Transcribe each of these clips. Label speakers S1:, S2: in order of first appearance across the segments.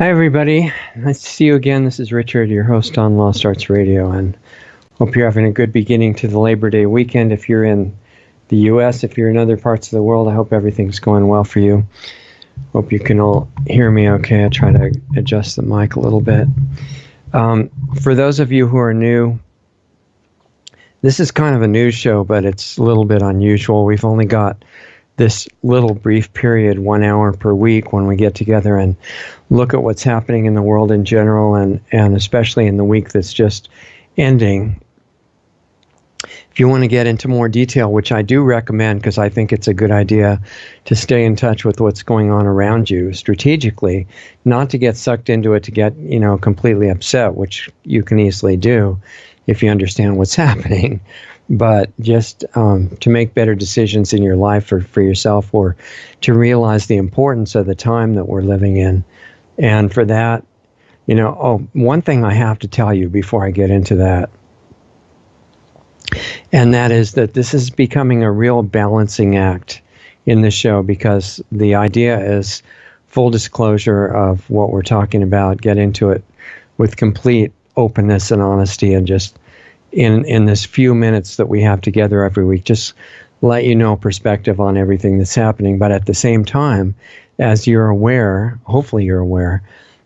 S1: Hi, everybody. Nice to see you again. This is Richard, your host on Lost Arts Radio, and hope you're having a good beginning to the Labor Day weekend. If you're in the U.S., if you're in other parts of the world, I hope everything's going well for you. Hope you can all hear me okay. I'll try to adjust the mic a little bit. For those of you who are new, this is kind of a news show, but it's a little bit unusual. We've only got this little brief period, 1 hour per week, when we get together and look at what's happening in the world in general, and especially in the week that's just ending. If you want to get into more detail, which I do recommend because I think it's a good idea to stay in touch with what's going on around you strategically, not to get sucked into it to get, completely upset, which you can easily do if you understand what's happening. But just to make better decisions in your life or for yourself, or to realize the importance of the time that we're living in. And for that, one thing I have to tell you before I get into that, and that is that this is becoming a real balancing act in the show, because the idea is full disclosure of what we're talking about, get into it with complete openness and honesty, and just in this few minutes that we have together every week, just let you know perspective on everything that's happening. But at the same time, as you're aware, hopefully you're aware,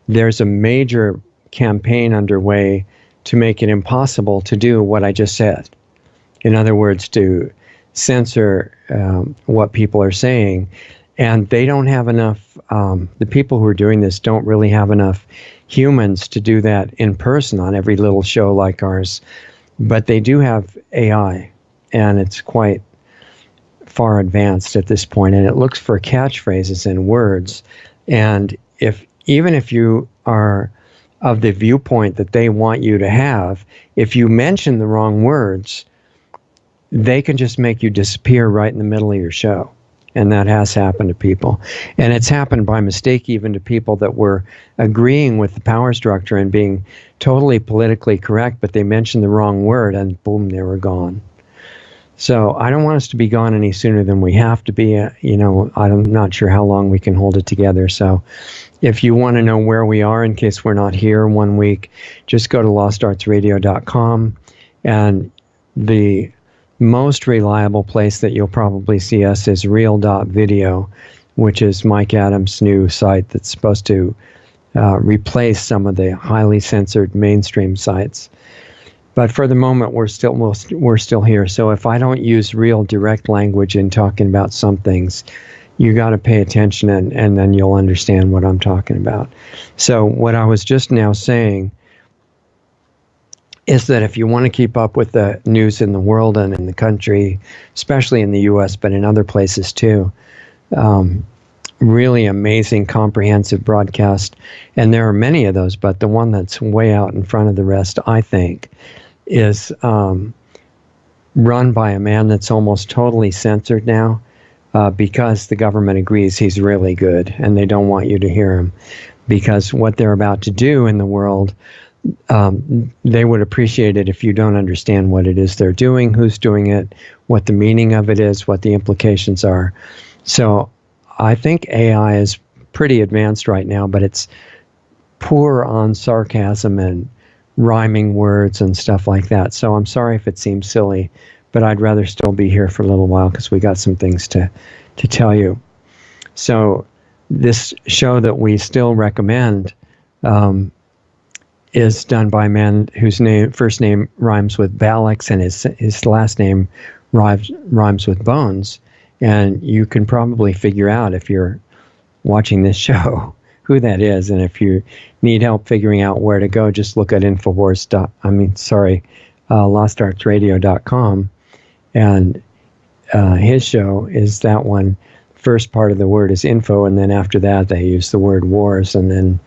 S1: there's a major campaign underway to make it impossible to do what I just said. In other words, to censor what people are saying. And they don't have enough, the people who are doing this don't really have enough humans to do that in person on every little show like ours. But they do have AI, and it's quite far advanced at this point, and it looks for catchphrases and words. And even if you are of the viewpoint that they want you to have, if you mention the wrong words, they can just make you disappear right in the middle of your show. And that has happened to people. And it's happened by mistake even to people that were agreeing with the power structure and being totally politically correct, but they mentioned the wrong word and boom, they were gone. So I don't want us to be gone any sooner than we have to be. I'm not sure how long we can hold it together. So if you want to know where we are in case we're not here 1 week, just go to lostartsradio.com, and the most reliable place that you'll probably see us is real.video, which is Mike Adams' new site that's supposed to replace some of the highly censored mainstream sites. But for the moment, we're still here. So if I don't use real direct language in talking about some things, you got to pay attention, and then you'll understand what I'm talking about. So what I was just now saying is that if you want to keep up with the news in the world and in the country, especially in the U.S., but in other places too, really amazing, comprehensive broadcast. And there are many of those, but the one that's way out in front of the rest, I think, is run by a man that's almost totally censored now because the government agrees he's really good and they don't want you to hear him. Because what they're about to do in the world, they would appreciate it if you don't understand what it is they're doing, who's doing it, what the meaning of it is, what the implications are. So I think AI is pretty advanced right now, but it's poor on sarcasm and rhyming words and stuff like that. So I'm sorry if it seems silly, but I'd rather still be here for a little while because we got some things to tell you. So this show that we still recommend is done by a man whose first name rhymes with Balix and his last name rhymes with Bones. And you can probably figure out if you're watching this show who that is. And if you need help figuring out where to go, just look at lostartsradio.com. And his show is that one. First part of the word is info, and then after that they use the word wars, and then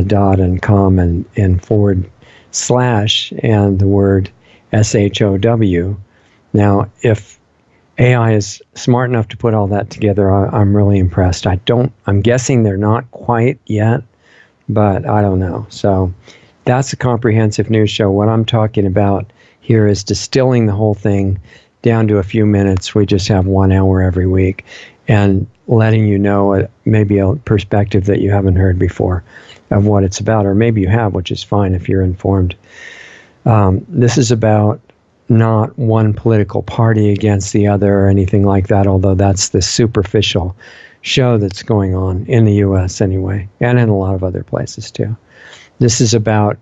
S1: dot and com and / and the word SHOW. Now, if AI is smart enough to put all that together, I'm really impressed. I'm guessing they're not quite yet, but I don't know. So that's a comprehensive news show. What I'm talking about here is distilling the whole thing down to a few minutes. We just have 1 hour every week, and letting you know maybe a perspective that you haven't heard before of what it's about, or maybe you have, which is fine if you're informed. This is about not one political party against the other or anything like that, although that's the superficial show that's going on in the U.S. anyway, and in a lot of other places too. This is about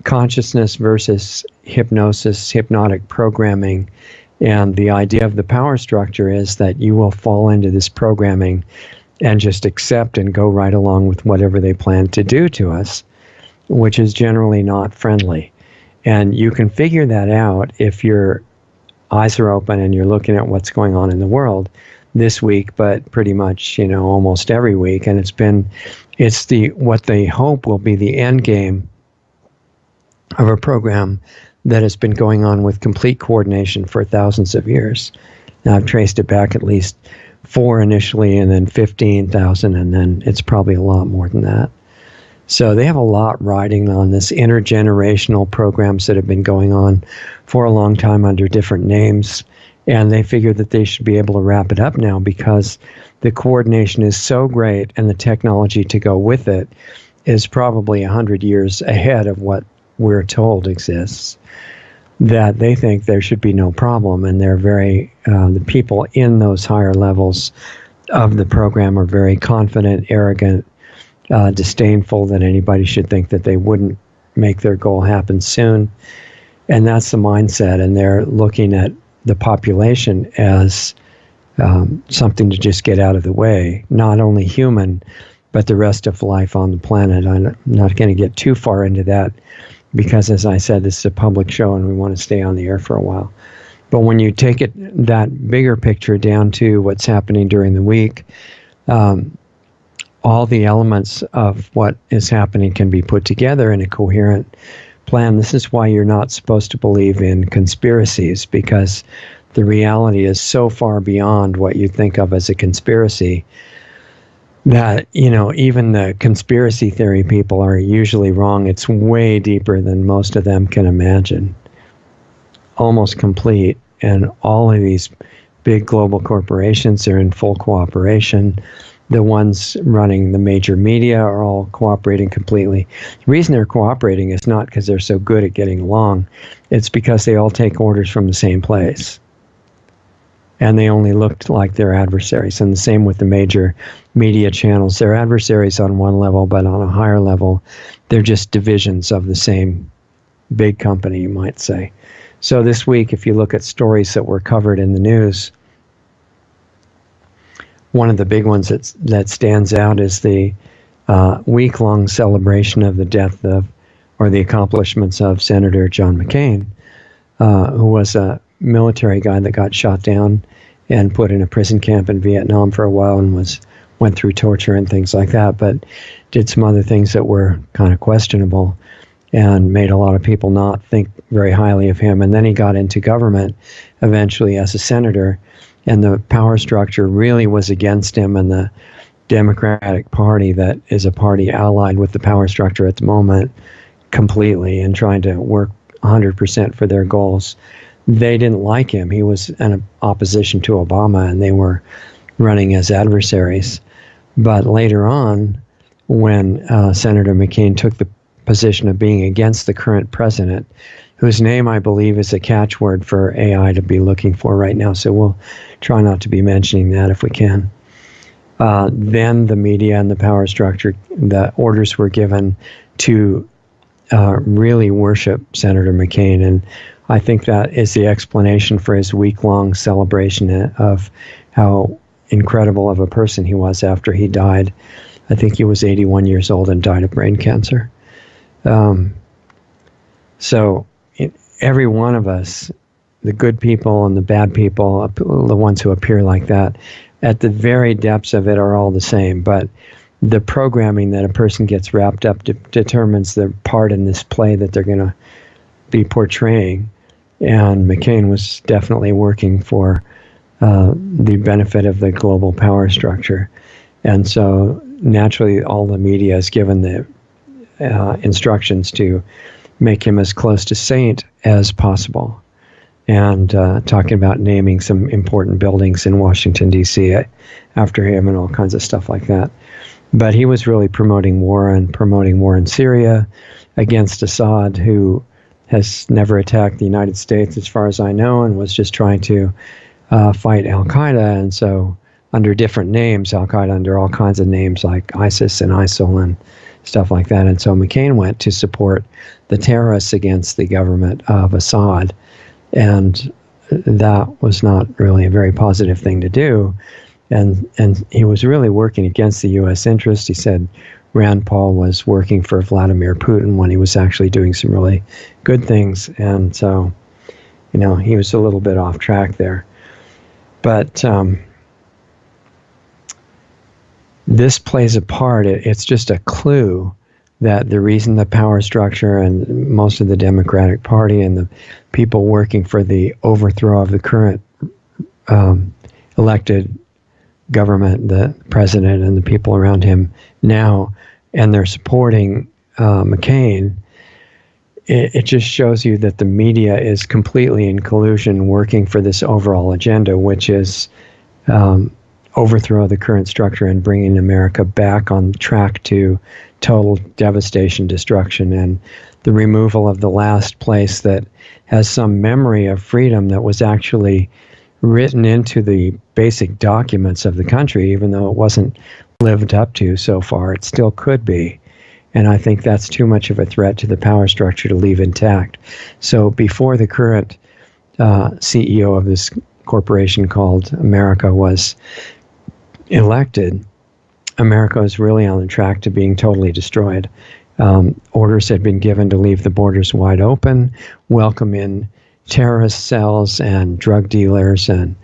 S1: consciousness versus hypnosis, hypnotic programming, and the idea of the power structure is that you will fall into this programming and just accept and go right along with whatever they plan to do to us, which is generally not friendly. And you can figure that out if your eyes are open and you're looking at what's going on in the world this week, but pretty much, almost every week. And it's what they hope will be the end game of a program that has been going on with complete coordination for thousands of years. Now, I've traced it back at least 4 initially, and then 15,000, and then it's probably a lot more than that. So they have a lot riding on this intergenerational programs that have been going on for a long time under different names, and they figure that they should be able to wrap it up now because the coordination is so great and the technology to go with it is probably 100 years ahead of what we're told exists, that they think there should be no problem. And they're the people in those higher levels of the program are very confident, arrogant, disdainful that anybody should think that they wouldn't make their goal happen soon. And that's the mindset. And they're looking at the population as something to just get out of the way, not only human, but the rest of life on the planet. I'm not going to get too far into that because, as I said, this is a public show and we want to stay on the air for a while. But when you take that bigger picture down to what's happening during the week, all the elements of what is happening can be put together in a coherent plan. This is why you're not supposed to believe in conspiracies, because the reality is so far beyond what you think of as a conspiracy that, even the conspiracy theory people are usually wrong. It's way deeper than most of them can imagine. Almost complete. And all of these big global corporations are in full cooperation. The ones running the major media are all cooperating completely. The reason they're cooperating is not because they're so good at getting along. It's because they all take orders from the same place. And they only looked like their adversaries. And the same with the major media channels. They're adversaries on one level, but on a higher level, they're just divisions of the same big company, you might say. So this week, if you look at stories that were covered in the news, one of the big ones that stands out is the week-long celebration of the death or the accomplishments of Senator John McCain, who was a military guy that got shot down and put in a prison camp in Vietnam for a while and went through torture and things like that, but did some other things that were kind of questionable and made a lot of people not think very highly of him. And then he got into government eventually as a senator, and the power structure really was against him, and the Democratic Party, that is a party allied with the power structure at the moment completely and trying to work 100% for their goals, they didn't like him. He was in opposition to Obama, and they were running as adversaries. But later on, when Senator McCain took the position of being against the current president, whose name I believe is a catchword for AI to be looking for right now, so we'll try not to be mentioning that if we can. Then the media and the power structure, the orders were given to really worship Senator McCain, and I think that is the explanation for his week-long celebration of how incredible of a person he was after he died. I think he was 81 years old and died of brain cancer. So every one of us, the good people and the bad people, the ones who appear like that, at the very depths of it are all the same. But the programming that a person gets wrapped up determines their part in this play that they're going to be portraying. And McCain was definitely working for the benefit of the global power structure. And so naturally all the media is given the instructions to make him as close to saint as possible. and talking about naming some important buildings in Washington, D.C. after him and all kinds of stuff like that. But he was really promoting war in Syria against Assad, who has never attacked the United States, as far as I know, and was just trying to fight Al-Qaeda. And so under different names, Al-Qaeda under all kinds of names like ISIS and ISIL and stuff like that. And so McCain went to support the terrorists against the government of Assad. And that was not really a very positive thing to do. And he was really working against the U.S. interest. He said Rand Paul was working for Vladimir Putin when he was actually doing some really good things. And so, he was a little bit off track there. But this plays a part. It's just a clue that the reason the power structure and most of the Democratic Party and the people working for the overthrow of the current elected government, the president and the people around him now, and they're supporting McCain, it just shows you that the media is completely in collusion working for this overall agenda, which is overthrow the current structure and bringing America back on track to total devastation, destruction, and the removal of the last place that has some memory of freedom that was actually written into the basic documents of the country, even though it wasn't lived up to so far. It still could be. And I think that's too much of a threat to the power structure to leave intact. So before the current CEO of this corporation called America was elected, America was really on the track to being totally destroyed. Orders had been given to leave the borders wide open, welcome in terrorist cells and drug dealers and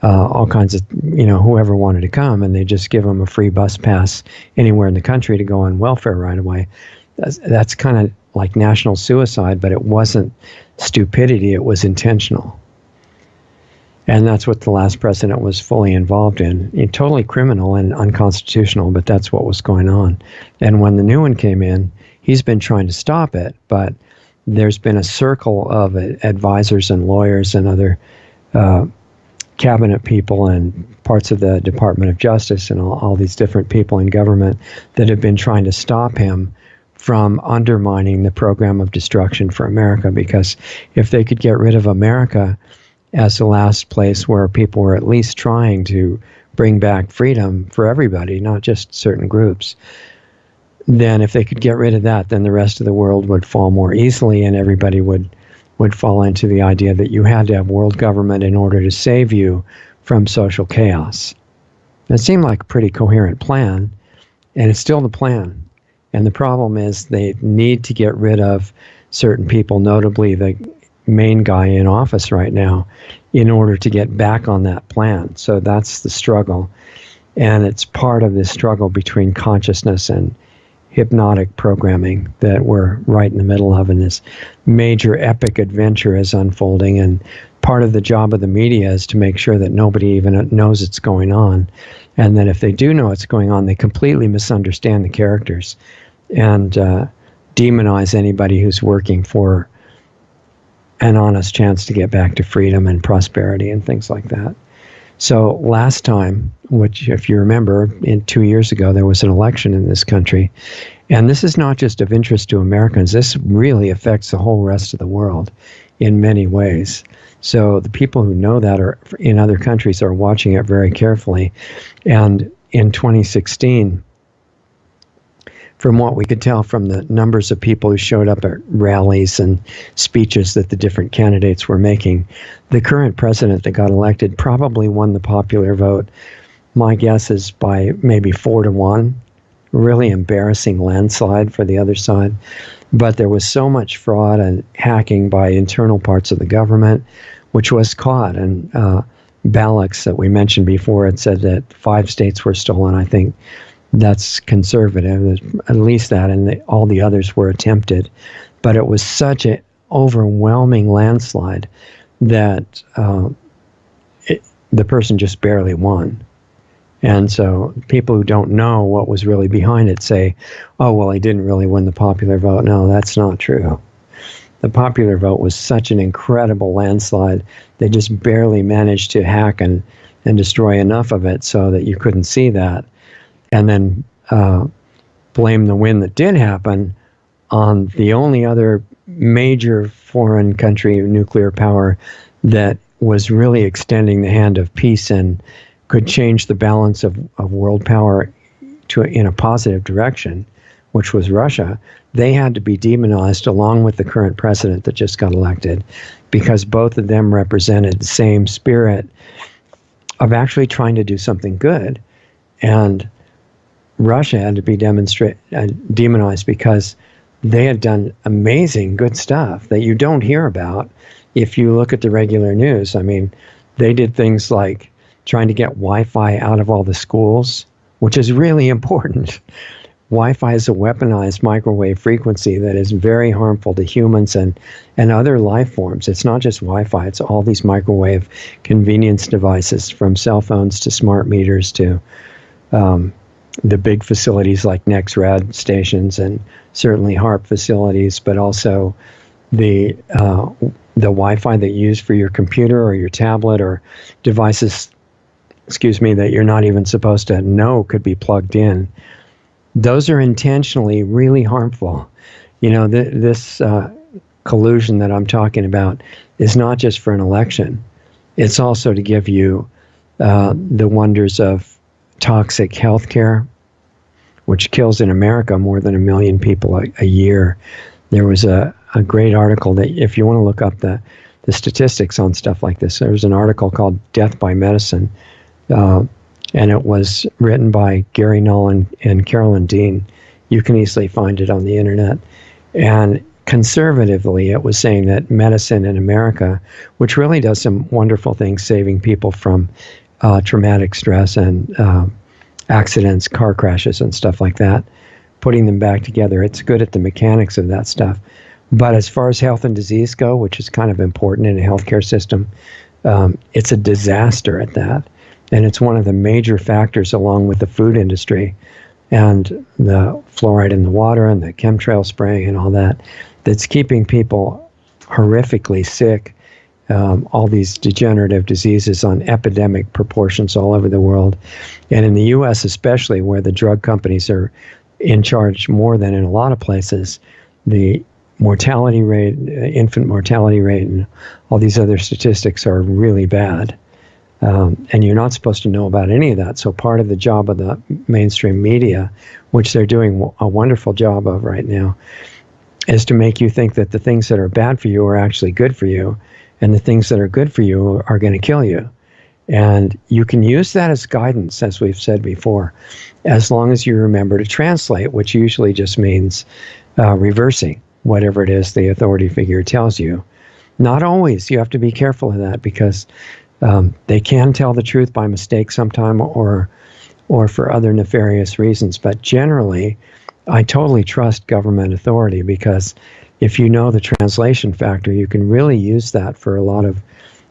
S1: all kinds of, whoever wanted to come, and they just give them a free bus pass anywhere in the country to go on welfare right away. That's kind of like national suicide, but it wasn't stupidity, it was intentional. And that's what the last president was fully involved in. Totally criminal and unconstitutional, but that's what was going on. And when the new one came in, he's been trying to stop it, but there's been a circle of advisors and lawyers and other cabinet people and parts of the Department of Justice and all these different people in government that have been trying to stop him from undermining the program of destruction for America. Because if they could get rid of America as the last place where people were at least trying to bring back freedom for everybody, not just certain groups, then if they could get rid of that, then the rest of the world would fall more easily, and everybody would fall into the idea that you had to have world government in order to save you from social chaos. It seemed like a pretty coherent plan, and it's still the plan. And the problem is they need to get rid of certain people, notably the main guy in office right now, in order to get back on that plan. So that's the struggle. And it's part of this struggle between consciousness and hypnotic programming that we're right in the middle of, and this major epic adventure is unfolding. And part of the job of the media is to make sure that nobody even knows it's going on. And then if they do know what's going on, they completely misunderstand the characters and demonize anybody who's working for an honest chance to get back to freedom and prosperity and things like that. So last time, which if you remember, 2 years ago, there was an election in this country. And this is not just of interest to Americans. This really affects the whole rest of the world in many ways. So the people who know that are in other countries are watching it very carefully. And in 2016, from what we could tell from the numbers of people who showed up at rallies and speeches that the different candidates were making, the current president that got elected probably won the popular vote. My guess is by maybe 4-1, really embarrassing landslide for the other side. But there was so much fraud and hacking by internal parts of the government, which was caught. And Ballots that we mentioned before, it said that 5 states were stolen. I think that's conservative, at least that, and all the others were attempted. But it was such an overwhelming landslide that the person just barely won. And so people who don't know what was really behind it say, oh, well, he didn't really win the popular vote. No, that's not true. the popular vote was such an incredible landslide. They just barely managed to hack and destroy enough of it so that you couldn't see that. And then blame the win that did happen on the only other major foreign country, nuclear power, that was really extending the hand of peace and could change the balance of world power in a positive direction, which was Russia. They had to be demonized along with the current president that just got elected, because both of them represented the same spirit of actually trying to do something good. And Russia had to be demonized because they had done amazing good stuff that you don't hear about if you look at the regular news. I mean, they did things like trying to get Wi-Fi out of all the schools, which is really important. Wi-Fi is a weaponized microwave frequency that is very harmful to humans and other life forms. It's not just Wi-Fi, it's all these microwave convenience devices, from cell phones to smart meters to the big facilities like NextRad stations and certainly HARP facilities, but also the Wi-Fi that you use for your computer or your tablet or devices, that you're not even supposed to know could be plugged in. Those are intentionally really harmful. This collusion that I'm talking about is not just for an election. It's also to give you the wonders of toxic healthcare, which kills in America more than 1 million people a year. There was a great article that, if you want to look up the statistics on stuff like this, there was an article called Death by Medicine, and it was written by Gary Null and Carolyn Dean. You can easily find it on the internet. And conservatively, it was saying that medicine in America, which really does some wonderful things, saving people from traumatic stress and accidents, car crashes and stuff like that, putting them back together. It's good at the mechanics of that stuff. But as far as health and disease go, which is kind of important in a healthcare system, it's a disaster at that. And it's one of the major factors, along with the food industry and the fluoride in the water and the chemtrail spraying and all that, that's keeping people horrifically sick. All these degenerative diseases on epidemic proportions all over the world. And in the U.S. especially, where the drug companies are in charge more than in a lot of places, the mortality rate, infant mortality rate, and all these other statistics are really bad. And you're not supposed to know about any of that. So part of the job of the mainstream media, which they're doing a wonderful job of right now, is to make you think that the things that are bad for you are actually good for you, and the things that are good for you are going to kill you. And you can use that as guidance, as we've said before, as long as you remember to translate, which usually just means reversing whatever it is the authority figure tells you. Not always. You have to be careful of that, because they can tell the truth by mistake sometime, or for other nefarious reasons. But generally, I totally trust government authority, because if you know the translation factor, you can really use that for a lot of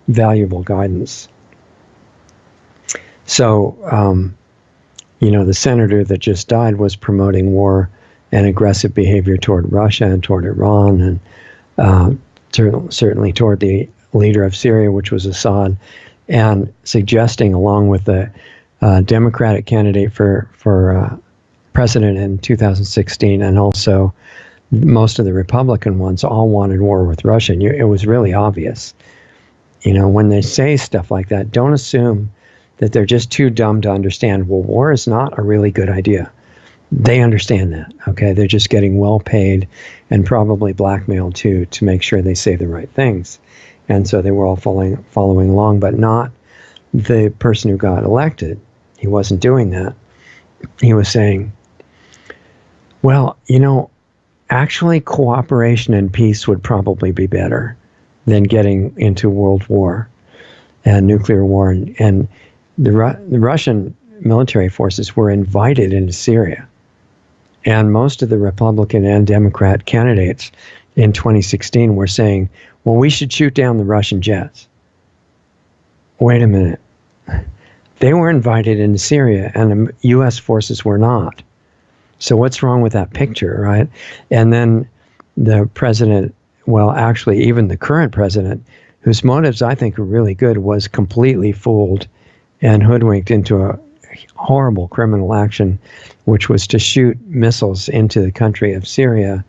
S1: valuable guidance. So, the senator that just died was promoting war and aggressive behavior toward Russia and toward Iran, and certainly toward the leader of Syria, which was Assad, and suggesting, along with the Democratic candidate for president in 2016, and also most of the Republican ones, all wanted war with Russia. And it was really obvious. When they say stuff like that, don't assume that they're just too dumb to understand, well, war is not a really good idea. They understand that, okay? They're just getting well paid and probably blackmailed too, to make sure they say the right things. And so they were all following along, but not the person who got elected. He wasn't doing that. He was saying, well, actually cooperation and peace would probably be better than getting into world war and nuclear war. And the Russian military forces were invited into Syria. And most of the Republican and Democrat candidates in 2016 were saying, well, we should shoot down the Russian jets. Wait a minute. They were invited into Syria, and the U.S. forces were not. So what's wrong with that picture, right? And then the president well, actually, even the current president, whose motives I think are really good, was completely fooled and hoodwinked into a horrible criminal action, which was to shoot missiles into the country of Syria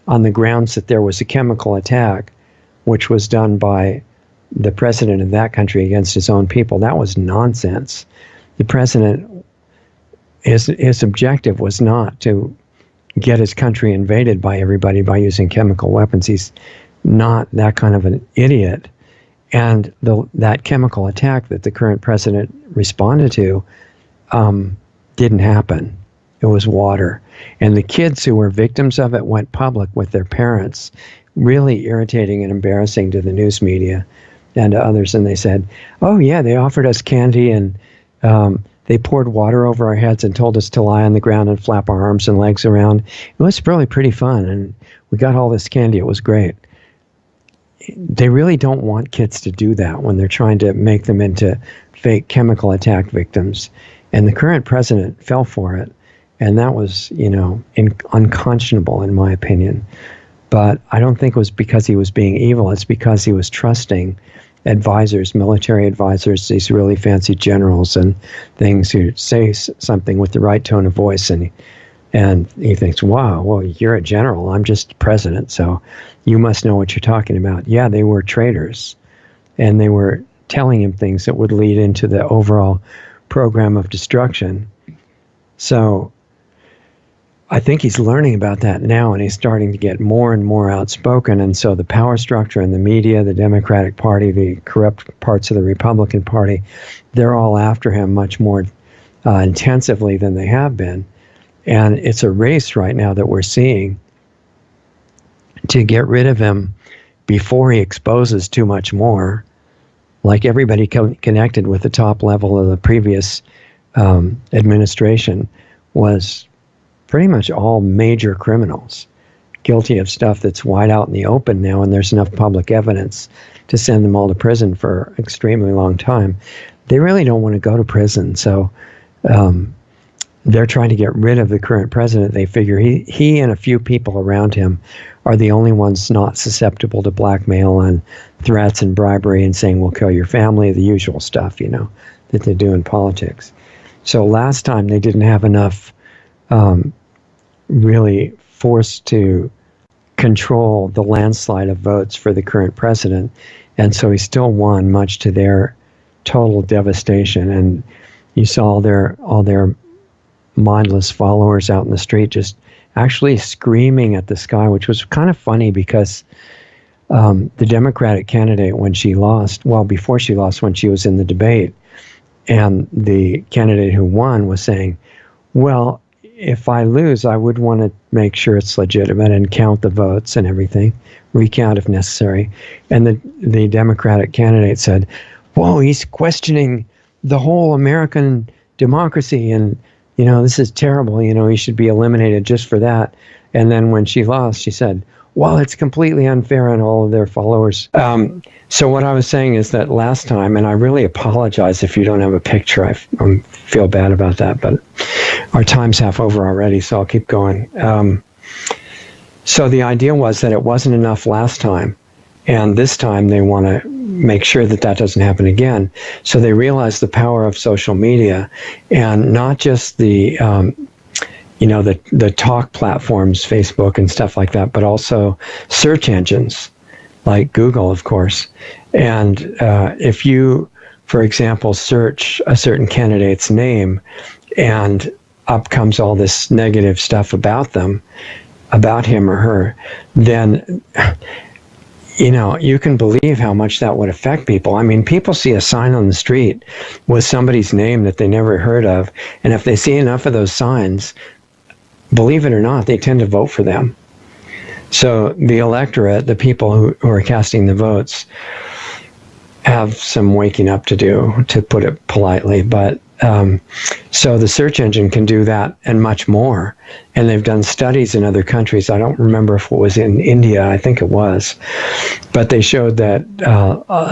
S1: on the grounds that there was a chemical attack, which was done by the president of that country against his own people. That was nonsense. The president, his objective was not to get his country invaded by everybody by using chemical weapons. He's not that kind of an idiot. And that chemical attack that the current president responded to didn't happen. It was water. And the kids who were victims of it went public with their parents, really irritating and embarrassing to the news media and to others. And they said, oh, yeah, they offered us candy and they poured water over our heads and told us to lie on the ground and flap our arms and legs around. It was really pretty fun. And we got all this candy. It was great. They really don't want kids to do that when they're trying to make them into fake chemical attack victims. And the current president fell for it. And that was, unconscionable in my opinion. But I don't think it was because he was being evil. It's because he was trusting advisors, military advisors, these really fancy generals and things who say something with the right tone of voice. And he thinks, wow, well, you're a general. I'm just president, so you must know what you're talking about. Yeah, they were traitors. And they were telling him things that would lead into the overall program of destruction. So I think he's learning about that now, and he's starting to get more and more outspoken. And so the power structure and the media, the Democratic Party, the corrupt parts of the Republican Party, they're all after him much more intensively than they have been. And it's a race right now that we're seeing to get rid of him before he exposes too much more. Like everybody connected with the top level of the previous administration was pretty much all major criminals, guilty of stuff that's wide out in the open now, and there's enough public evidence to send them all to prison for an extremely long time. They really don't want to go to prison, so they're trying to get rid of the current president. They figure he and a few people around him are the only ones not susceptible to blackmail and threats and bribery and saying, we'll kill your family, the usual stuff, that they do in politics. So last time they didn't have enough really force to control the landslide of votes for the current president. And so he still won, much to their total devastation. And you saw all their mindless followers out in the street just actually screaming at the sky, which was kind of funny because the Democratic candidate, when she lost, before she lost, when she was in the debate, and the candidate who won was saying, well, if I lose, I would want to make sure it's legitimate and count the votes and everything, recount if necessary. And the Democratic candidate said, whoa, he's questioning the whole American democracy, and this is terrible. He should be eliminated just for that. And then when she lost, she said, well, it's completely unfair on all of their followers. So what I was saying is that last time, and I really apologize if you don't have a picture, I feel bad about that, but our time's half over already, so I'll keep going. So the idea was that it wasn't enough last time, and this time they want to make sure that doesn't happen again. So they realize the power of social media, and not just the talk platforms, Facebook and stuff like that, but also search engines like Google, of course. And if you, for example, search a certain candidate's name and up comes all this negative stuff about them, about him or her, then you can believe how much that would affect people. I mean, people see a sign on the street with somebody's name that they never heard of, and if they see enough of those signs, believe it or not, they tend to vote for them. So the electorate, the people who are casting the votes, have some waking up to do, to put it politely. But so the search engine can do that and much more. And they've done studies in other countries. I don't remember if it was in India. I think it was. But they showed that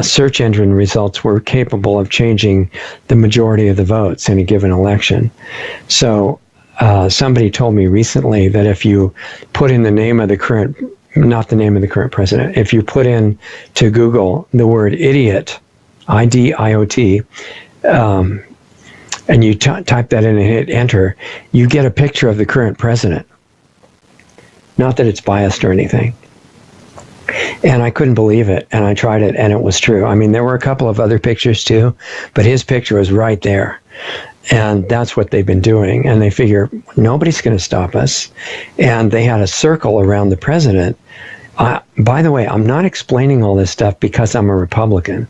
S1: search engine results were capable of changing the majority of the votes in a given election. So somebody told me recently that if you put in the name of the current not the name of the current president. If you put in to Google the word idiot, IDIOT, and you type that in and hit enter, you get a picture of the current president. Not that it's biased or anything. And I couldn't believe it, and I tried it, and it was true. I mean, there were a couple of other pictures too, but his picture was right there. And that's what they've been doing. And they figure, nobody's going to stop us. And they had a circle around the president. By the way, I'm not explaining all this stuff because I'm a Republican.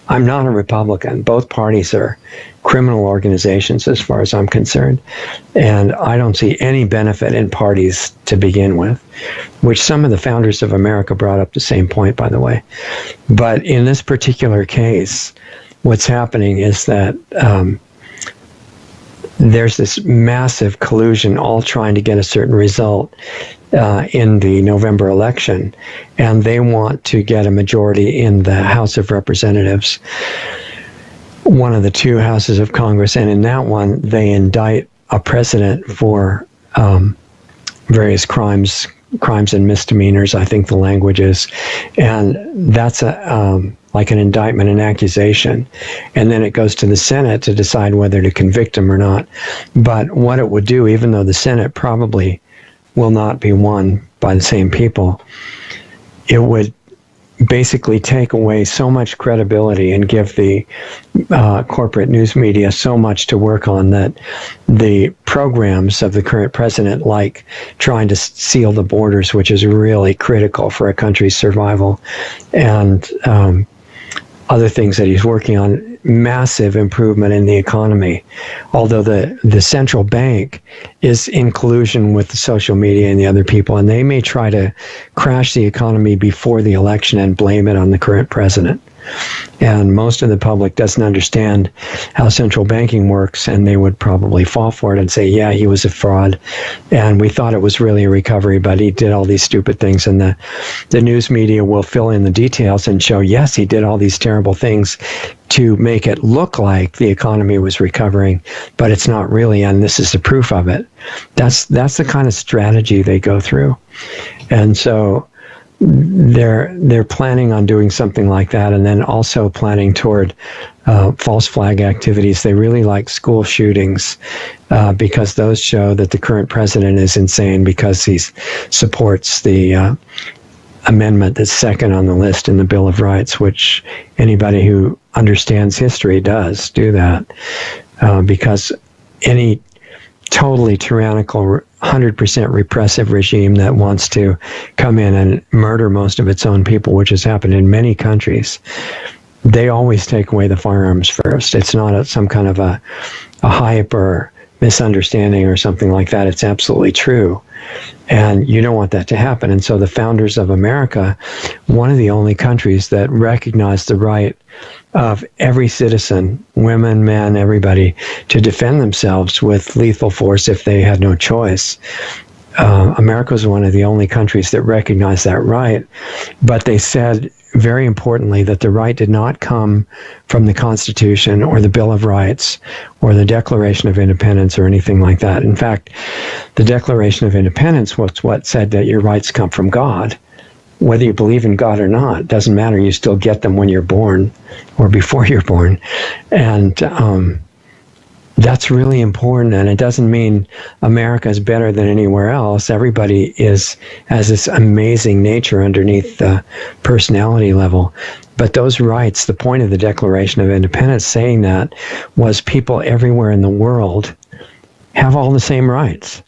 S1: I'm not a Republican. Both parties are criminal organizations as far as I'm concerned. And I don't see any benefit in parties to begin with, which some of the founders of America brought up the same point, by the way. But in this particular case, what's happening is that there's this massive collusion, all trying to get a certain result in the November election, and they want to get a majority in the House of Representatives, one of the two houses of Congress, and in that one, they indict a president for various crimes and misdemeanors, I think the language is, and that's like an indictment, an accusation, and then it goes to the Senate to decide whether to convict him or not. But what it would do, even though the Senate probably will not be won by the same people, it would basically take away so much credibility and give the corporate news media so much to work on that the programs of the current president, like trying to seal the borders, which is really critical for a country's survival, and other things that he's working on, massive improvement in the economy. Although the central bank is in collusion with the social media and the other people, and they may try to crash the economy before the election and blame it on the current president. And most of the public doesn't understand how central banking works, and they would probably fall for it and say, yeah, he was a fraud, and we thought it was really a recovery, but he did all these stupid things. And the news media will fill in the details and show, yes, he did all these terrible things to make it look like the economy was recovering, but it's not really, and this is the proof of it. That's the kind of strategy they go through. And so they're planning on doing something like that, and then also planning toward false flag activities. They really like school shootings because those show that the current president is insane, because he supports the amendment that's second on the list in the Bill of Rights, which anybody who understands history does do that, because any totally tyrannical, 100% repressive regime that wants to come in and murder most of its own people, which has happened in many countries, they always take away the firearms first. It's not some kind of a hype or misunderstanding or something like that. It's absolutely true. And you don't want that to happen. And so the founders of America, one of the only countries that recognized the right of every citizen, women, men, everybody, to defend themselves with lethal force if they had no choice. America was one of the only countries that recognized that right. But they said, very importantly, that the right did not come from the Constitution or the Bill of Rights or the Declaration of Independence or anything like that. In fact, the Declaration of Independence was what said that your rights come from God. Whether you believe in God or not, doesn't matter. You still get them when you're born or before you're born. And that's really important. And it doesn't mean America is better than anywhere else. Everybody has this amazing nature underneath the personality level. But those rights, the point of the Declaration of Independence saying that was people everywhere in the world have all the same rights.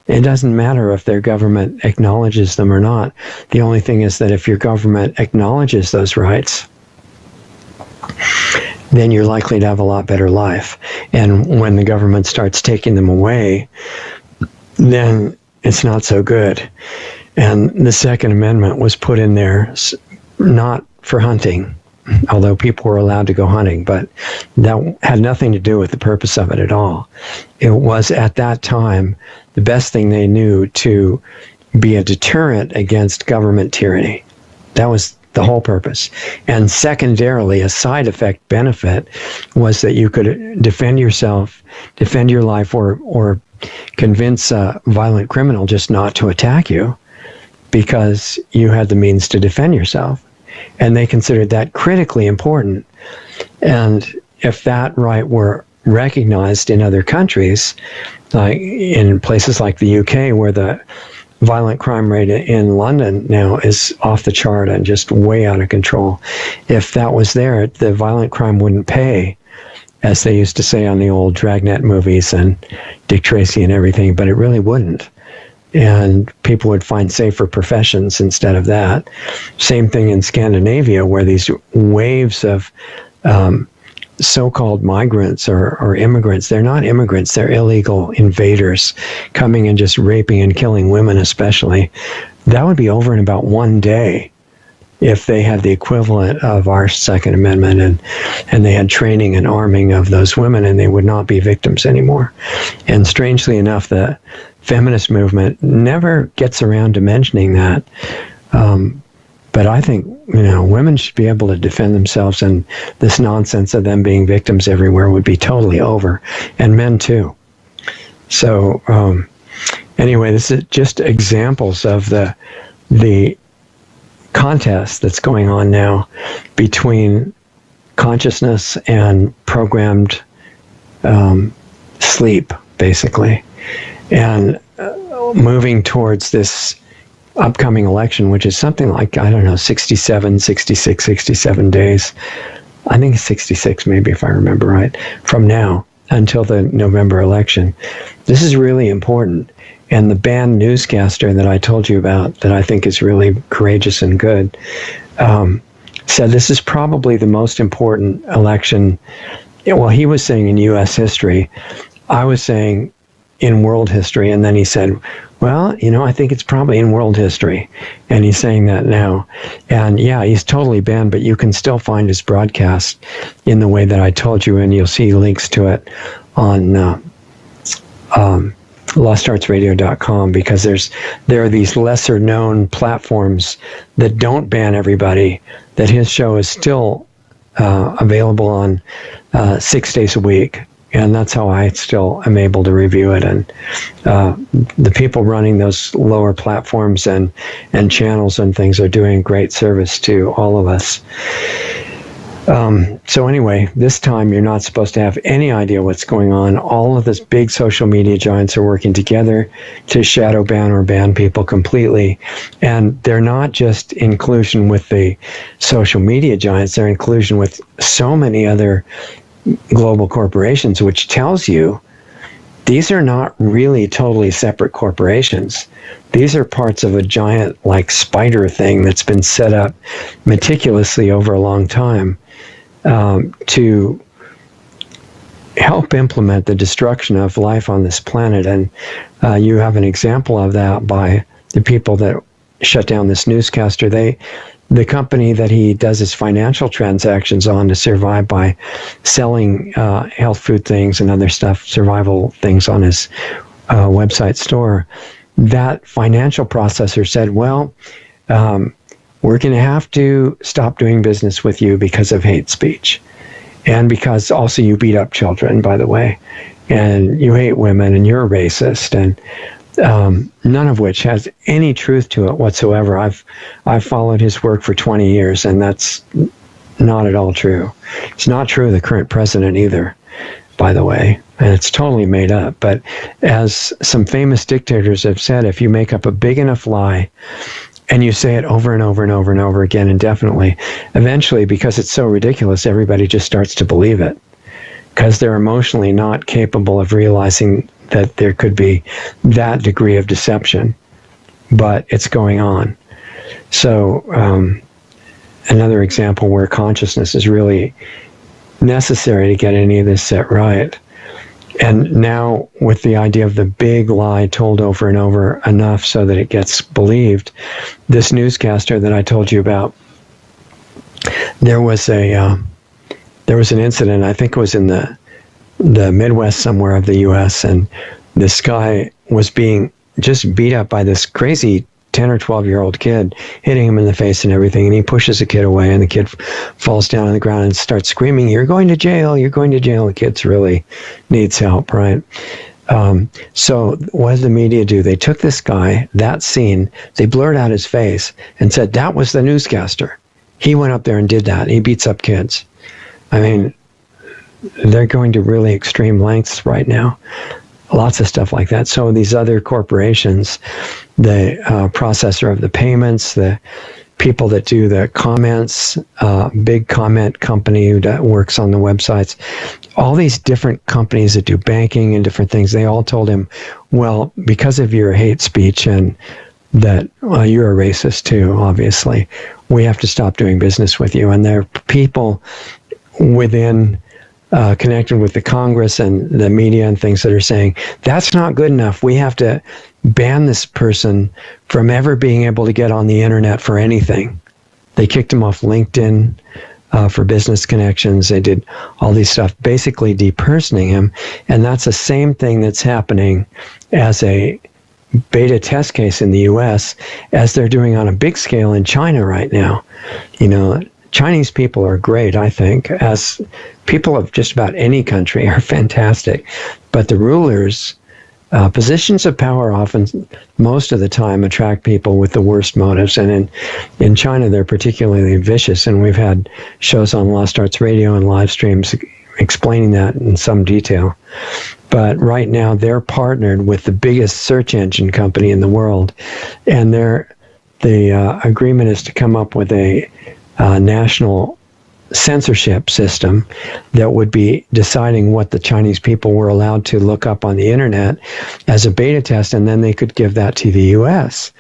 S1: It doesn't matter if their government acknowledges them or not. The only thing is that if your government acknowledges those rights, then you're likely to have a lot better life. And when the government starts taking them away, then it's not so good. And the Second Amendment was put in there not for hunting, although people were allowed to go hunting, but that had nothing to do with the purpose of it at all. It was, at that time, the best thing they knew to be a deterrent against government tyranny. That was the whole purpose. And secondarily, a side effect benefit was that you could defend yourself, defend your life, or convince a violent criminal just not to attack you. because you had the means to defend yourself. And they considered that critically important. And if that right were recognized in other countries, like in places like the UK, where the violent crime rate in London now is off the chart and just way out of control, if that was there, the violent crime wouldn't pay, as they used to say on the old Dragnet movies and Dick Tracy and everything, but it really wouldn't. And people would find safer professions instead of that. Same thing in Scandinavia, where these waves of so-called migrants or immigrants, they're not immigrants, they're illegal invaders coming and just raping and killing women especially. That would be over in about one day if they had the equivalent of our Second Amendment and they had training and arming of those women, and they would not be victims anymore. And strangely enough, the feminist movement never gets around to mentioning that. But I think, women should be able to defend themselves, and this nonsense of them being victims everywhere would be totally over, and men too. So anyway, this is just examples of the contest that's going on now between consciousness and programmed sleep, basically, and moving towards this upcoming election, which is something like, 67 days. I think it's 66, maybe, if I remember right, from now until the November election. This is really important. And the banned newscaster that I told you about, that I think is really courageous and good, said this is probably the most important election. Well, he was saying in U.S. history. I was saying in world history. And then he said, well, I think it's probably in world history. And he's saying that now. And yeah, he's totally banned, but you can still find his broadcast in the way that I told you, and you'll see links to it on LostArtsRadio.com, because there are these lesser known platforms that don't ban everybody, that his show is still available on 6 days a week. And that's how I still am able to review it. And the people running those lower platforms and channels and things are doing great service to all of us. So anyway, this time you're not supposed to have any idea what's going on. All of these big social media giants are working together to shadow ban or ban people completely. And they're not just in collusion with the social media giants, they're in collusion with so many other global corporations, which tells you these are not really totally separate corporations. These are parts of a giant, like, spider thing that's been set up meticulously over a long time to help implement the destruction of life on this planet. And you have an example of that by the people that shut down this newscaster. The company that he does his financial transactions on to survive by selling health food things and other stuff, survival things on his website store, that financial processor said, well, we're going to have to stop doing business with you because of hate speech. And because also you beat up children, by the way, and you hate women and you're a racist, and none of which has any truth to it whatsoever. I've followed his work for 20 years, and that's not at all true. It's not true of the current president either, by the way, and it's totally made up. But as some famous dictators have said, if you make up a big enough lie and you say it over and over and over and over again indefinitely, eventually, because it's so ridiculous, everybody just starts to believe it, because they're emotionally not capable of realizing that there could be that degree of deception, but it's going on. So another example where consciousness is really necessary to get any of this set right. And now with the idea of the big lie told over and over enough so that it gets believed, this newscaster that I told you about, there was an incident, I think it was in the Midwest somewhere of the U.S., and this guy was being just beat up by this crazy 10 or 12-year-old kid, hitting him in the face and everything, and he pushes the kid away, and the kid falls down on the ground and starts screaming, "You're going to jail, you're going to jail." The kid really needs help, right? So what did the media do? They took this guy, that scene, they blurred out his face and said, that was the newscaster. He went up there and did that. He beats up kids. I mean, they're going to really extreme lengths right now. Lots of stuff like that. So these other corporations, the processor of the payments, the people that do the comments, big comment company that works on the websites, all these different companies that do banking and different things, they all told him, well, because of your hate speech and that you're a racist too, obviously, we have to stop doing business with you. And there are people within connected with the Congress and the media and things that are saying, that's not good enough. We have to ban this person from ever being able to get on the internet for anything. They kicked him off LinkedIn for business connections. They did all these stuff, basically depersoning him. And that's the same thing that's happening as a beta test case in the US as they're doing on a big scale in China right now. You know, Chinese people are great, I think, as people of just about any country are fantastic. But the rulers, positions of power often, most of the time, attract people with the worst motives. And in China, they're particularly vicious. And we've had shows on Lost Arts Radio and live streams explaining that in some detail. But right now, they're partnered with the biggest search engine company in the world. And the agreement is to come up with a national censorship system that would be deciding what the Chinese people were allowed to look up on the internet as a beta test, and then they could give that to the US.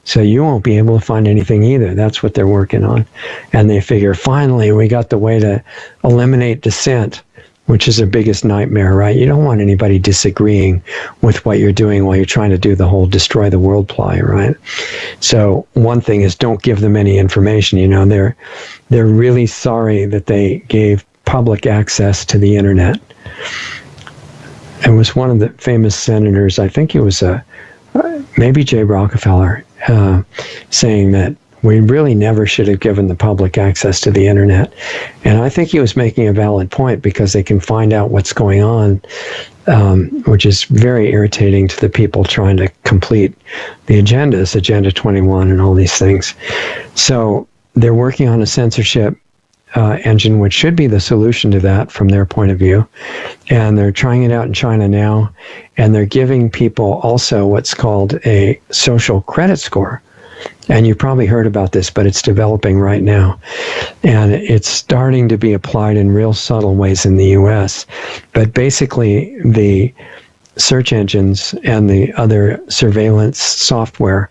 S1: So you won't be able to find anything either. That's what they're working on. And they figure, finally, we got the way to eliminate dissent, which is the biggest nightmare, right? You don't want anybody disagreeing with what you're doing while you're trying to do the whole destroy the world ply, right? So one thing is, don't give them any information. You know, they're really sorry that they gave public access to the internet. It was one of the famous senators, I think it was maybe Jay Rockefeller, saying that we really never should have given the public access to the internet. And I think he was making a valid point, because they can find out what's going on, which is very irritating to the people trying to complete the agendas, Agenda 21 and all these things. So they're working on a censorship engine, which should be the solution to that from their point of view. And they're trying it out in China now. And they're giving people also what's called a social credit score. And you've probably heard about this, but it's developing right now. And it's starting to be applied in real subtle ways in the US. But basically, the search engines and the other surveillance software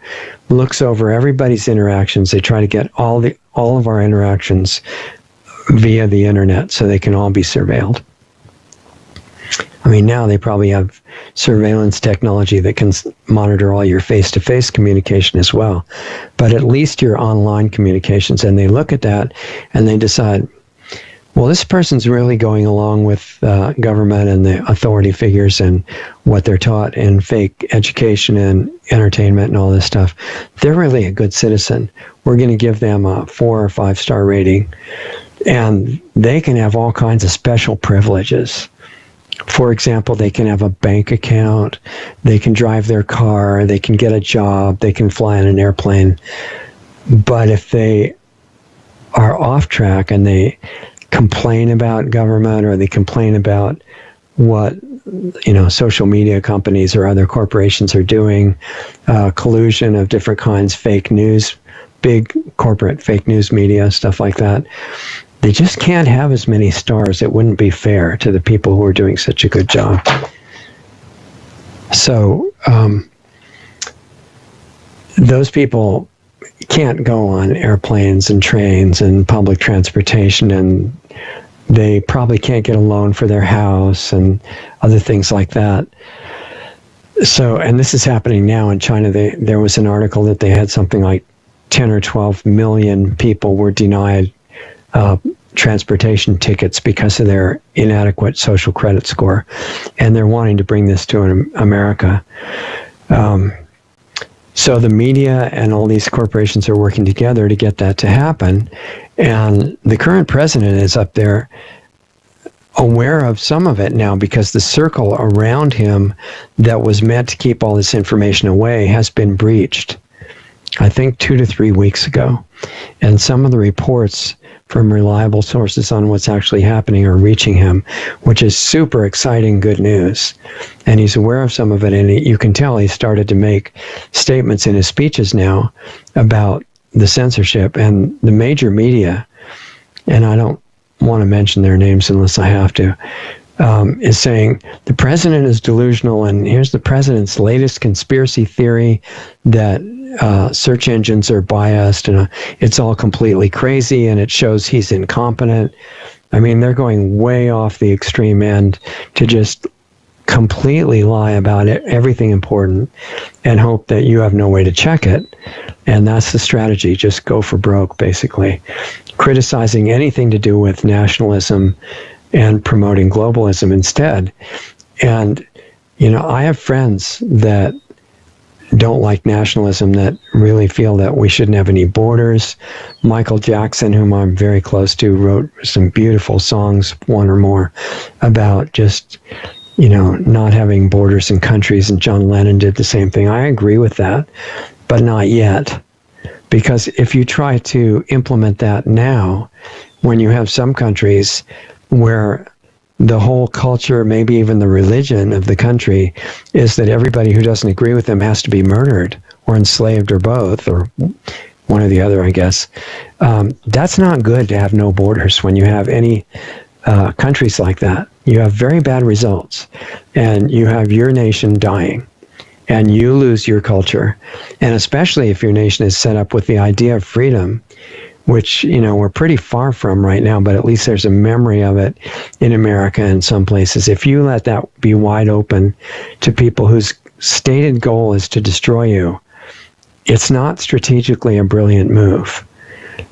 S1: looks over everybody's interactions. They try to get all of our interactions via the internet so they can all be surveilled. I mean, now they probably have surveillance technology that can monitor all your face-to-face communication as well, but at least your online communications. And they look at that and they decide, well, this person's really going along with government and the authority figures and what they're taught in fake education and entertainment and all this stuff. They're really a good citizen. We're going to give them a 4 or 5 star rating, and they can have all kinds of special privileges. For example, they can have a bank account, they can drive their car, they can get a job, they can fly in an airplane. But if they are off track and they complain about government, or they complain about what, you know, social media companies or other corporations are doing, collusion of different kinds, fake news, big corporate fake news media, stuff like that, they just can't have as many stars. It wouldn't be fair to the people who are doing such a good job. So those people can't go on airplanes and trains and public transportation, and they probably can't get a loan for their house and other things like that. So, and this is happening now in China. There was an article that they had something like 10 or 12 million people were denied transportation tickets because of their inadequate social credit score. And they're wanting to bring this to America. So the media and all these corporations are working together to get that to happen. And the current president is up there aware of some of it now because the circle around him that was meant to keep all this information away has been breached, I think 2 to 3 weeks ago. And some of the reports from reliable sources on what's actually happening are reaching him, which is super exciting good news. And he's aware of some of it, and you can tell he started to make statements in his speeches now about the censorship and the major media, and I don't want to mention their names unless I have to, is saying the president is delusional, and here's the president's latest conspiracy theory that search engines are biased, and it's all completely crazy, and it shows he's incompetent. I mean, they're going way off the extreme end to just completely lie about it, everything important, and hope that you have no way to check it. And that's the strategy. Just go for broke, basically. Criticizing anything to do with nationalism and promoting globalism instead. And, you know, I have friends that don't like nationalism, that really feel that we shouldn't have any borders. Michael Jackson, whom I'm very close to, wrote some beautiful songs, one or more, about just, you know, not having borders in countries, and John Lennon did the same thing. I agree with that, but not yet. Because if you try to implement that now, when you have some countries where the whole culture, maybe even the religion of the country, is that everybody who doesn't agree with them has to be murdered or enslaved or both, or one or the other, I guess. That's not good to have no borders when you have any countries like that. You have very bad results, and you have your nation dying, and you lose your culture. And especially if your nation is set up with the idea of freedom, which, you know, we're pretty far from right now, but at least there's a memory of it in America and some places. If you let that be wide open to people whose stated goal is to destroy you, it's not strategically a brilliant move.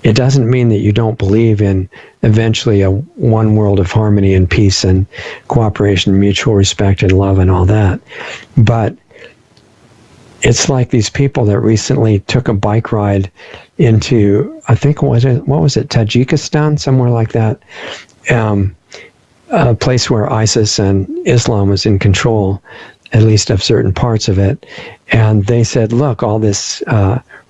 S1: It doesn't mean that you don't believe in eventually a one world of harmony and peace and cooperation, mutual respect and love and all that. But it's like these people that recently took a bike ride into, I think, what was it, Tajikistan, somewhere like that, a place where ISIS and Islam was in control, at least of certain parts of it. And they said, look, all this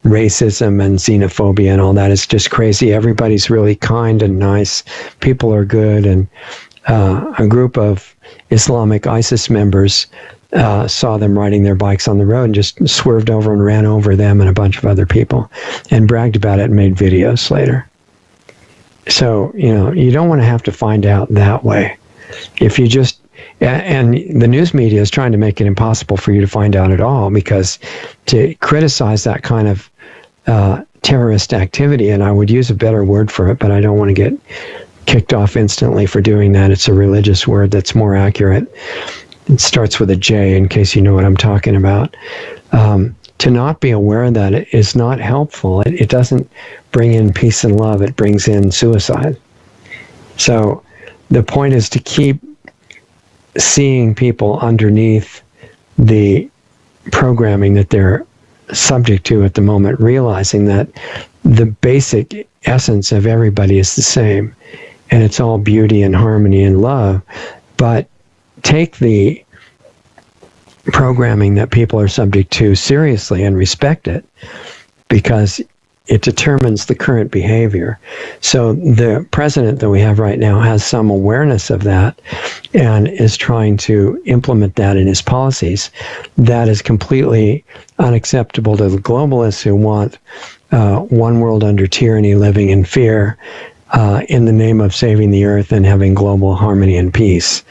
S1: racism and xenophobia and all that is just crazy. Everybody's really kind and nice. People are good. And a group of Islamic ISIS members saw them riding their bikes on the road and just swerved over and ran over them and a bunch of other people and bragged about it and made videos later. So, you know, you don't want to have to find out that way. If you just, and the news media is trying to make it impossible for you to find out at all, because to criticize that kind of terrorist activity, and I would use a better word for it, but I don't want to get kicked off instantly for doing that. It's a religious word that's more accurate. It starts with a J, in case you know what I'm talking about. To not be aware of that is not helpful. It doesn't bring in peace and love. It brings in suicide. So the point is to keep seeing people underneath the programming that they're subject to at the moment, realizing that the basic essence of everybody is the same, and it's all beauty and harmony and love. But take the programming that people are subject to seriously and respect it, because it determines the current behavior. So the president that we have right now has some awareness of that and is trying to implement that in his policies. That is completely unacceptable to the globalists who want one world under tyranny, living in fear, in the name of saving the earth and having global harmony and peace.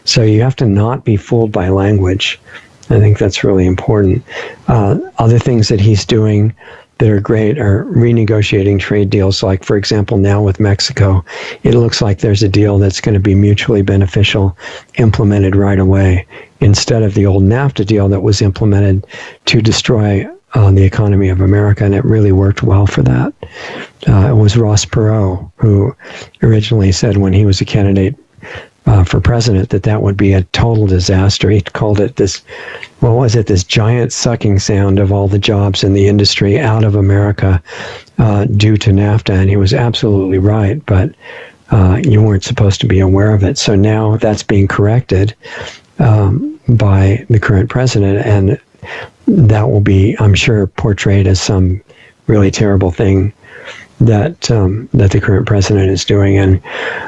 S1: So you have to not be fooled by language. I think that's really important. Other things that he's doing that are great are renegotiating trade deals. Like, for example, now with Mexico, it looks like there's a deal that's going to be mutually beneficial, implemented right away, instead of the old NAFTA deal that was implemented to destroy the economy of America, and it really worked well for that. It was Ross Perot who originally said, when he was a candidate for president, that would be a total disaster. He called it this, what was it, this giant sucking sound of all the jobs in the industry out of America due to NAFTA, and he was absolutely right. But You weren't supposed to be aware of it. So now that's being corrected by the current president, and that will be, I'm sure, portrayed as some really terrible thing that the current president is doing. And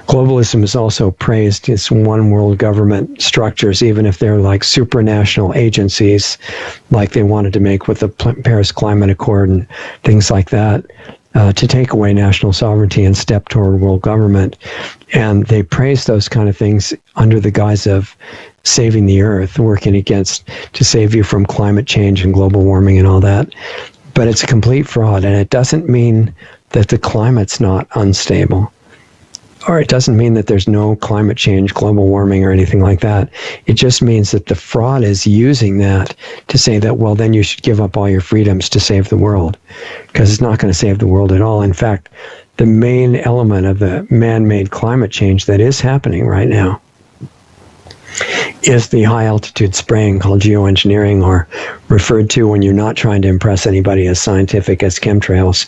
S1: globalism is also praised as one world government structures, even if they're like supranational agencies, like they wanted to make with the Paris Climate Accord and things like that, to take away national sovereignty and step toward world government. And they praise those kind of things under the guise of saving the earth, working to save you from climate change and global warming and all that. But it's a complete fraud, and it doesn't mean that the climate's not unstable, or it doesn't mean that there's no climate change, global warming, or anything like that. It just means that the fraud is using that to say that, well, then you should give up all your freedoms to save the world, because it's not going to save the world at all. In fact, the main element of the man-made climate change that is happening right now is the high-altitude spraying called geoengineering, or referred to, when you're not trying to impress anybody, as scientific, as chemtrails.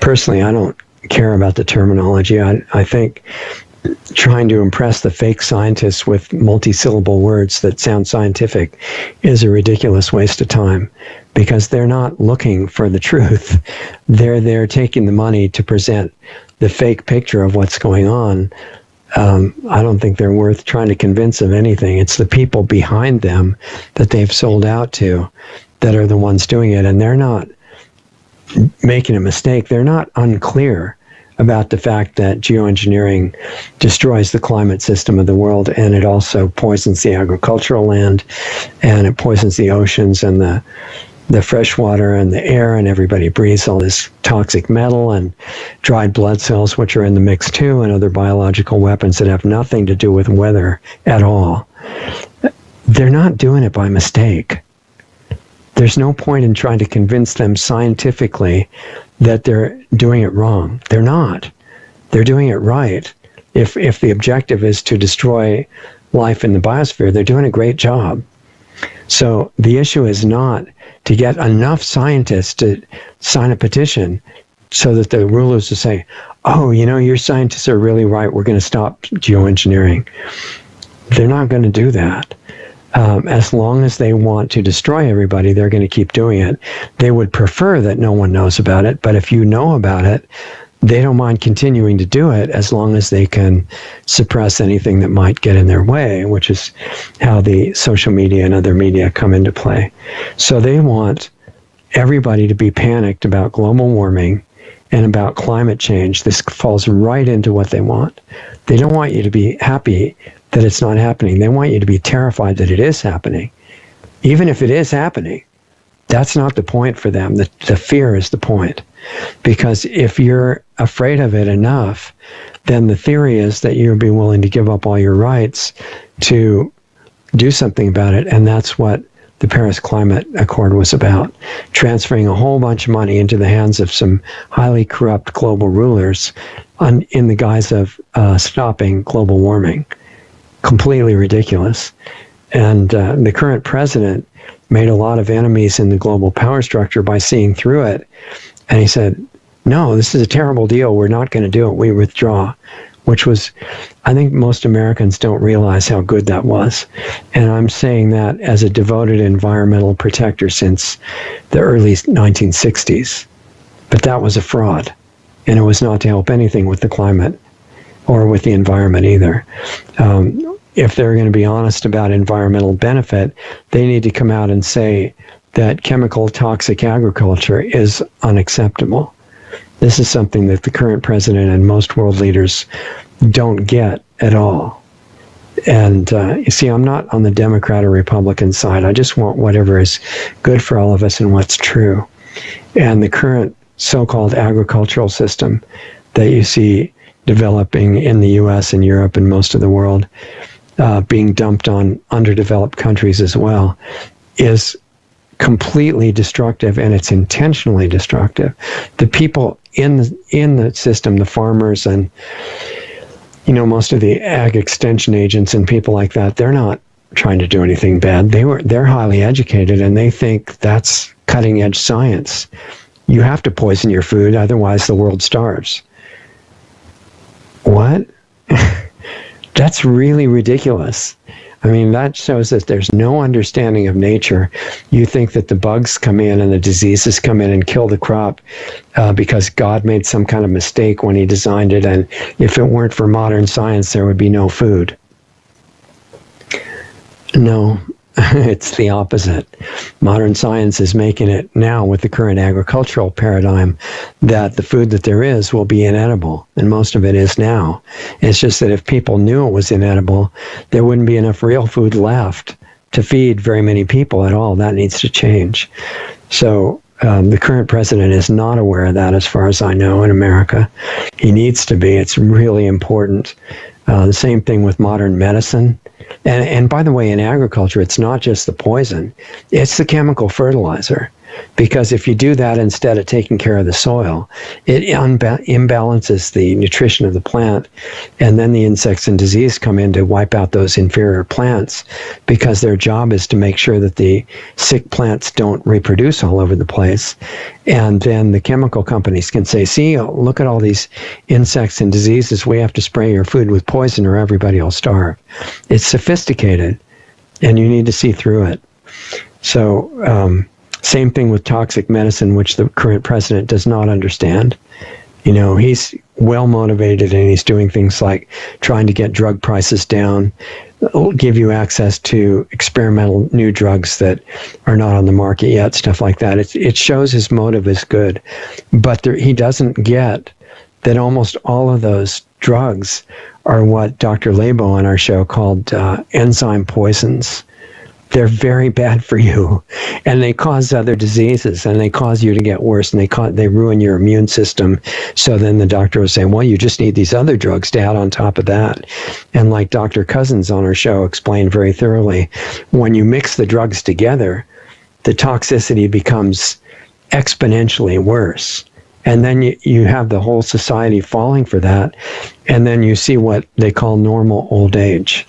S1: Personally, I don't care about the terminology. I think trying to impress the fake scientists with multi-syllable words that sound scientific is a ridiculous waste of time, because they're not looking for the truth. They're taking the money to present the fake picture of what's going on. I don't think they're worth trying to convince of anything. It's the people behind them that they've sold out to that are the ones doing it, and they're not making a mistake. They're not unclear about the fact that geoengineering destroys the climate system of the world, and it also poisons the agricultural land, and it poisons the oceans and the fresh water and the air, and everybody breathes all this toxic metal and dried blood cells, which are in the mix too, and other biological weapons that have nothing to do with weather at all. They're not doing it by mistake. There's no point in trying to convince them scientifically that they're doing it wrong. They're not. They're doing it right. If the objective is to destroy life in the biosphere, they're doing a great job. So the issue is not to get enough scientists to sign a petition so that the rulers will say, oh, your scientists are really right, we're going to stop geoengineering. They're not going to do that. As long as they want to destroy everybody, they're going to keep doing it. They would prefer that no one knows about it, but if you know about it, they don't mind continuing to do it as long as they can suppress anything that might get in their way, which is how the social media and other media come into play. So they want everybody to be panicked about global warming and about climate change. This falls right into what they want. They don't want you to be happy that it's not happening. They want you to be terrified that it is happening. Even if it is happening, that's not the point for them. The fear is the point. Because if you're afraid of it enough, then the theory is that you'll be willing to give up all your rights to do something about it. And that's what the Paris Climate Accord was about, transferring a whole bunch of money into the hands of some highly corrupt global rulers in the guise of stopping global warming. Completely ridiculous. And the current president made a lot of enemies in the global power structure by seeing through it. And he said, no, this is a terrible deal. We're not going to do it. We withdraw. Which was, I think most Americans don't realize how good that was. And I'm saying that as a devoted environmental protector since the early 1960s. But that was a fraud. And it was not to help anything with the climate or with the environment either. If they're going to be honest about environmental benefit, they need to come out and say that chemical toxic agriculture is unacceptable. This is something that the current president and most world leaders don't get at all. And you see, I'm not on the Democrat or Republican side. I just want whatever is good for all of us and what's true. And the current so-called agricultural system that you see developing in the U.S. and Europe and most of the world, being dumped on underdeveloped countries as well, is completely destructive, and it's intentionally destructive. The people in the system, the farmers and most of the ag extension agents and people like that, they're not trying to do anything bad. They're highly educated, and they think that's cutting edge science. You have to poison your food, otherwise the world starves. What? That's really ridiculous. I mean, that shows that there's no understanding of nature. You think that the bugs come in and the diseases come in and kill the crop because God made some kind of mistake when he designed it, and if it weren't for modern science, there would be no food. No, it's the opposite. Modern science is making it now with the current agricultural paradigm that the food that there is will be inedible, and most of it is now. It's just that if people knew it was inedible, there wouldn't be enough real food left to feed very many people at all. That needs to change. So the current president is not aware of that, as far as I know, in America. He needs to be. It's really important. The same thing with modern medicine. And by the way, in agriculture, it's not just the poison, it's the chemical fertilizer. Because if you do that instead of taking care of the soil, it imbalances the nutrition of the plant, and then the insects and disease come in to wipe out those inferior plants, because their job is to make sure that the sick plants don't reproduce all over the place. And then the chemical companies can say, see, look at all these insects and diseases. We have to spray your food with poison or everybody will starve. It's sophisticated, and you need to see through it. So, same thing with toxic medicine, which the current president does not understand. You know, he's well motivated, and he's doing things like trying to get drug prices down, give you access to experimental new drugs that are not on the market yet, stuff like that. It shows his motive is good. But he doesn't get that almost all of those drugs are what Dr. Labo on our show called enzyme poisons. They're very bad for you, and they cause other diseases, and they cause you to get worse, and they ruin your immune system. So then the doctor was saying, well, you just need these other drugs to add on top of that. And like Dr. Cousins on our show explained very thoroughly, when you mix the drugs together, the toxicity becomes exponentially worse. And then you have the whole society falling for that, and then you see what they call normal old age.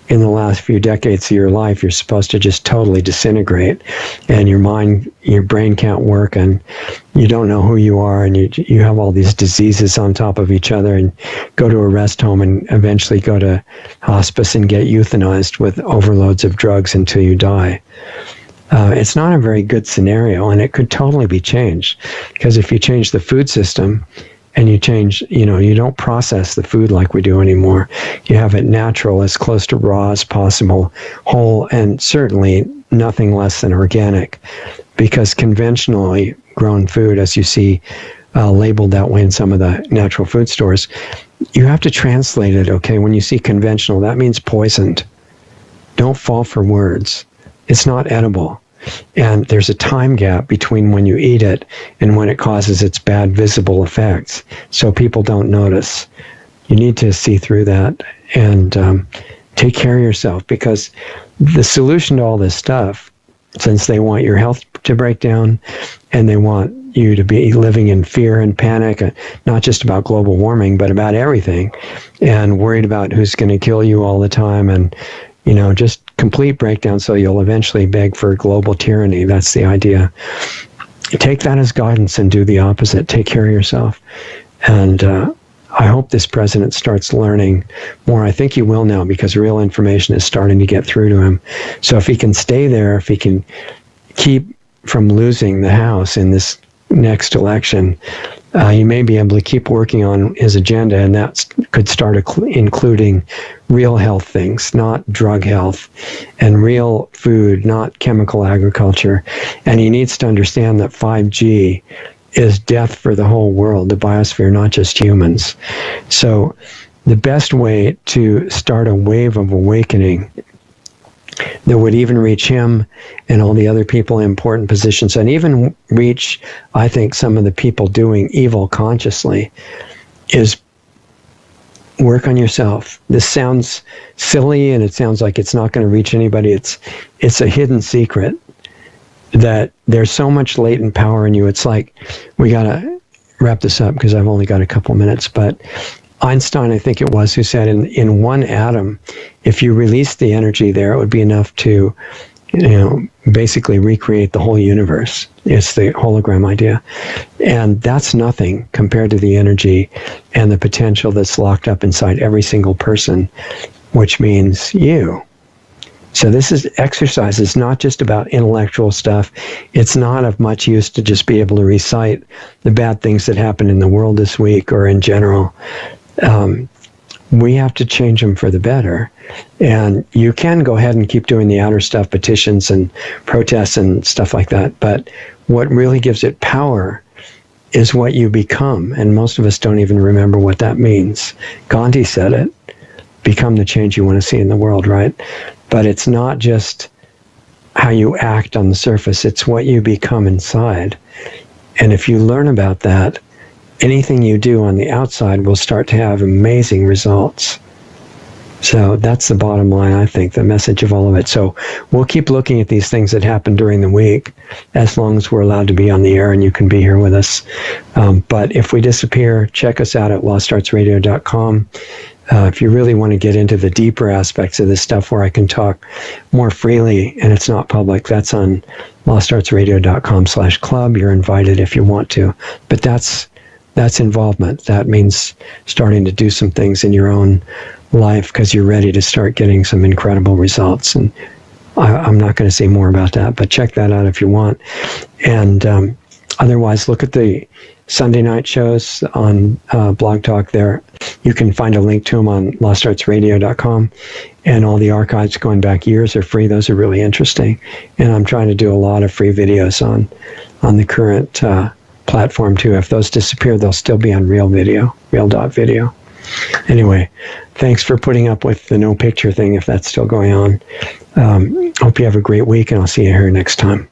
S1: In the last few decades of your life, you're supposed to just totally disintegrate, and your brain can't work, and you don't know who you are, and you have all these diseases on top of each other, and go to a rest home and eventually go to hospice and get euthanized with overloads of drugs until you die. It's not a very good scenario, and it could totally be changed, because if you change the food system, and you change, you don't process the food like we do anymore. You have it natural, as close to raw as possible, whole, and certainly nothing less than organic. Because conventionally grown food, as you see labeled that way in some of the natural food stores, you have to translate it, okay? When you see conventional, that means poisoned. Don't fall for words. It's not edible. And there's a time gap between when you eat it and when it causes its bad visible effects. So people don't notice. You need to see through that and take care of yourself, because the solution to all this stuff, since they want your health to break down and they want you to be living in fear and panic, not just about global warming, but about everything, and worried about who's going to kill you all the time, and just complete breakdown, so you'll eventually beg for global tyranny. That's the idea. Take that as guidance and do the opposite. Take care of yourself. And I hope this president starts learning more. I think he will now, because real information is starting to get through to him. So if he can stay there, if he can keep from losing the House in this next election, he may be able to keep working on his agenda, and that could start including real health things, not drug health, and real food, not chemical agriculture. And he needs to understand that 5G is death for the whole world, the biosphere, not just humans. So the best way to start a wave of awakening that would even reach him and all the other people in important positions, and even reach, I think, some of the people doing evil consciously, is work on yourself. This sounds silly, and it sounds like it's not going to reach anybody. It's a hidden secret that there's so much latent power in you. It's like, we got to wrap this up because I've only got a couple minutes, but Einstein, I think it was, who said in one atom, if you release the energy there, it would be enough to basically recreate the whole universe. It's the hologram idea. And that's nothing compared to the energy and the potential that's locked up inside every single person, which means you. So this is exercise. It's not just about intellectual stuff. It's not of much use to just be able to recite the bad things that happened in the world this week or in general. We have to change them for the better. And you can go ahead and keep doing the outer stuff, petitions and protests and stuff like that. But what really gives it power is what you become. And most of us don't even remember what that means. Gandhi said it. Become the change you want to see in the world, right? But it's not just how you act on the surface. It's what you become inside. And if you learn about that, anything you do on the outside will start to have amazing results. So that's the bottom line, I think, the message of all of it. So we'll keep looking at these things that happen during the week as long as we're allowed to be on the air and you can be here with us. But if we disappear, check us out at lostartsradio.com. If you really want to get into the deeper aspects of this stuff where I can talk more freely and it's not public, that's on lostartsradio.com/club. You're invited if you want to. But that's involvement. That means starting to do some things in your own life because you're ready to start getting some incredible results. And I'm not going to say more about that, but check that out if you want. And otherwise, look at the Sunday night shows on Blog Talk there. You can find a link to them on lostartsradio.com. And all the archives going back years are free. Those are really interesting. And I'm trying to do a lot of free videos on the current platform too. If those disappear, they'll still be on real video. Anyway, thanks for putting up with the no picture thing if that's still going on. Hope you have a great week, and I'll see you here next time.